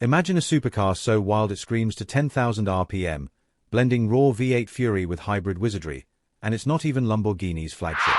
Imagine a supercar so wild it screams to 10,000 RPM, blending raw V8 fury with hybrid wizardry, and it's not even Lamborghini's flagship.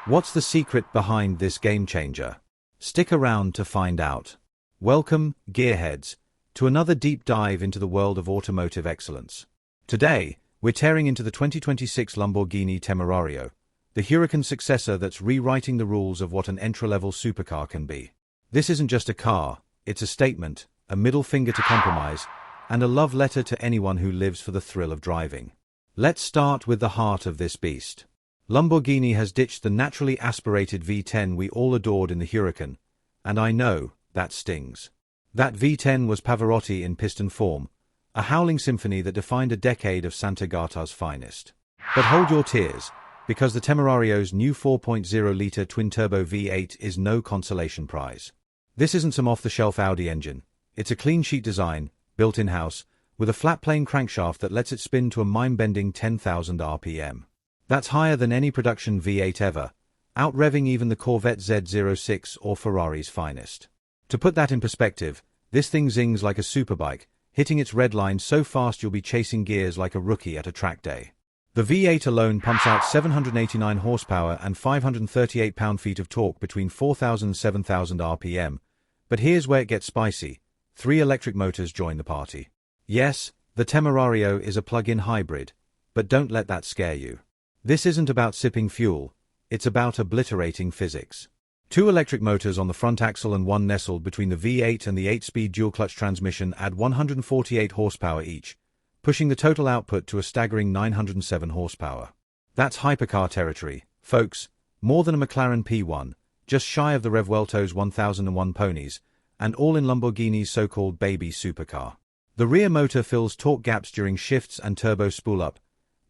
What's the secret behind this game changer? Stick around to find out. Welcome, gearheads, to another deep dive into the world of automotive excellence. Today, we're tearing into the 2026 Lamborghini Temerario, the Huracan successor that's rewriting the rules of what an entry-level supercar can be. This isn't just a car, it's a statement, a middle finger to compromise, and a love letter to anyone who lives for the thrill of driving. Let's start with the heart of this beast. Lamborghini has ditched the naturally aspirated V10 we all adored in the Huracan, and I know, that stings. That V10 was Pavarotti in piston form, a howling symphony that defined a decade of Sant'Agata's finest. But hold your tears, because the Temerario's new 4.0-litre twin-turbo V8 is no consolation prize. This isn't some off-the-shelf Audi engine. It's a clean-sheet design, built in-house, with a flat-plane crankshaft that lets it spin to a mind-bending 10,000 RPM. That's higher than any production V8 ever, out-revving even the Corvette Z06 or Ferrari's finest. To put that in perspective, this thing zings like a superbike, hitting its red line so fast you'll be chasing gears like a rookie at a track day. The V8 alone pumps out 789 horsepower and 538 pound-feet of torque between 4,000 and 7,000 RPM. But here's where it gets spicy. 3 electric motors join the party. Yes, the Temerario is a plug-in hybrid, but don't let that scare you. This isn't about sipping fuel, it's about obliterating physics. 2 electric motors on the front axle and 1 nestled between the V8 and the 8-speed dual-clutch transmission add 148 horsepower each, pushing the total output to a staggering 907 horsepower. That's hypercar territory, folks, more than a McLaren P1, just shy of the Revuelto's 1001 ponies, and all in Lamborghini's so-called baby supercar. The rear motor fills torque gaps during shifts and turbo spool-up,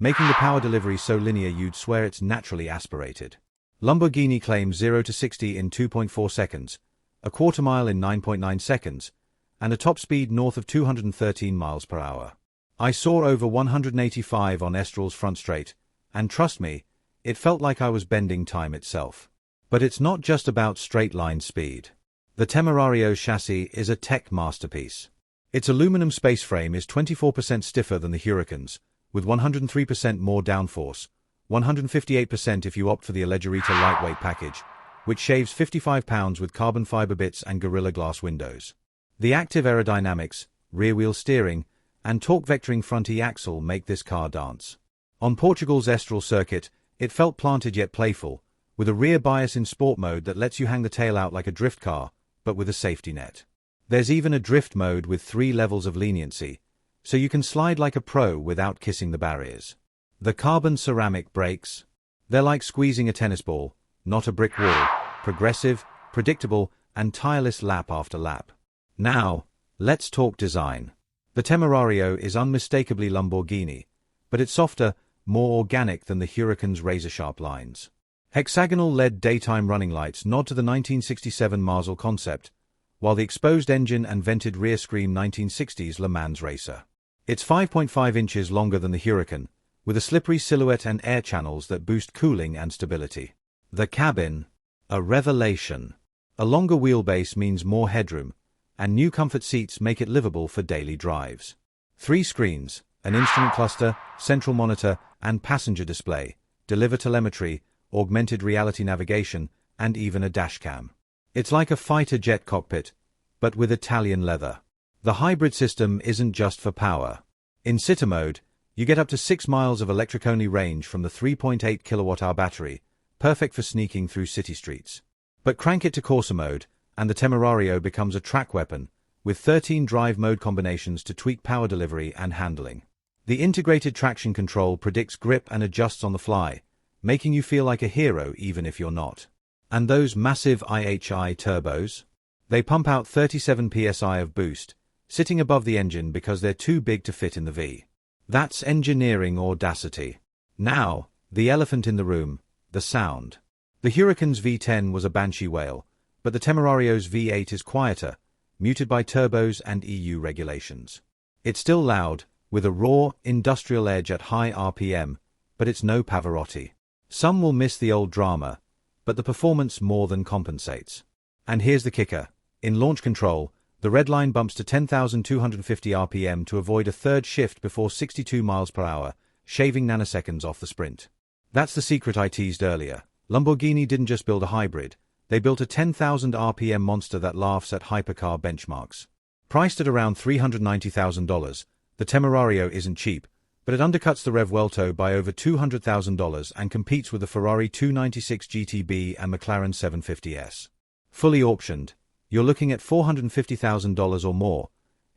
making the power delivery so linear you'd swear it's naturally aspirated. Lamborghini claims 0 to 60 in 2.4 seconds, a quarter mile in 9.9 seconds, and a top speed north of 213 miles per hour. I saw over 185 on Estrel's front straight, and trust me, it felt like I was bending time itself. But it's not just about straight-line speed. The Temerario's chassis is a tech masterpiece. Its aluminum space frame is 24% stiffer than the Huracan's, with 103% more downforce, 158% if you opt for the Alleggerita lightweight package, which shaves 55 pounds with carbon fiber bits and Gorilla Glass windows. The active aerodynamics, rear-wheel steering, and torque vectoring front E-axle make this car dance. On Portugal's Estrel circuit, it felt planted yet playful, with a rear bias in sport mode that lets you hang the tail out like a drift car, but with a safety net. There's even a drift mode with 3 levels of leniency, so you can slide like a pro without kissing the barriers. The carbon ceramic brakes. They're like squeezing a tennis ball, not a brick wall, progressive, predictable, and tireless lap after lap. Now, let's talk design. The Temerario is unmistakably Lamborghini, but it's softer, more organic than the Huracan's razor-sharp lines. Hexagonal LED daytime running lights nod to the 1967 Marzl concept, while the exposed engine and vented rear scream 1960s Le Mans racer. It's 5.5 inches longer than the Huracan, with a slippery silhouette and air channels that boost cooling and stability. The cabin, a revelation. A longer wheelbase means more headroom, and new comfort seats make it livable for daily drives. 3 screens, an instrument cluster, central monitor, and passenger display, deliver telemetry, augmented reality navigation, and even a dashcam. It's like a fighter jet cockpit, but with Italian leather. The hybrid system isn't just for power. In City mode, you get up to 6 miles of electric-only range from the 3.8 kilowatt-hour battery, perfect for sneaking through city streets. But crank it to Corsa mode, and the Temerario becomes a track weapon, with 13 drive mode combinations to tweak power delivery and handling. The integrated traction control predicts grip and adjusts on the fly, making you feel like a hero even if you're not. And those massive IHI turbos? They pump out 37 psi of boost, sitting above the engine because they're too big to fit in the V. That's engineering audacity. Now, the elephant in the room, the sound. The Huracan's V10 was a banshee wail, but the Temerario's V8 is quieter, muted by turbos and EU regulations. It's still loud, with a raw, industrial edge at high RPM, but it's no Pavarotti. Some will miss the old drama, but the performance more than compensates. And here's the kicker. In launch control, The red line bumps to 10,250 RPM to avoid a third shift before 62 miles per hour, shaving nanoseconds off the sprint. That's the secret I teased earlier. Lamborghini didn't just build a hybrid, they built a 10,000 RPM monster that laughs at hypercar benchmarks. Priced at around $390,000, the Temerario isn't cheap, but it undercuts the Rev Welto by over $200,000 and competes with the Ferrari 296 GTB and McLaren 750S. Fully auctioned, you're looking at $450,000 or more,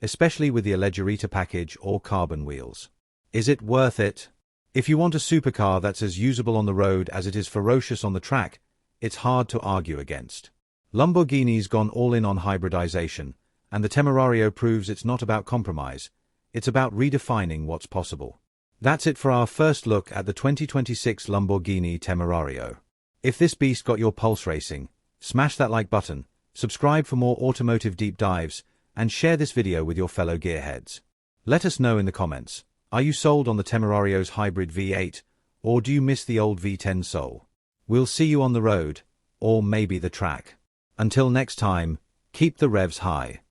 especially with the Alleggerita package or carbon wheels. Is it worth it? If you want a supercar that's as usable on the road as it is ferocious on the track, it's hard to argue against. Lamborghini's gone all in on hybridization, and the Temerario proves it's not about compromise, it's about redefining what's possible. That's it for our first look at the 2026 Lamborghini Temerario. If this beast got your pulse racing, smash that like button, subscribe for more automotive deep dives, and share this video with your fellow gearheads. Let us know in the comments, are you sold on the Temerario's hybrid V8, or do you miss the old V10 soul? We'll see you on the road, or maybe the track. Until next time, keep the revs high.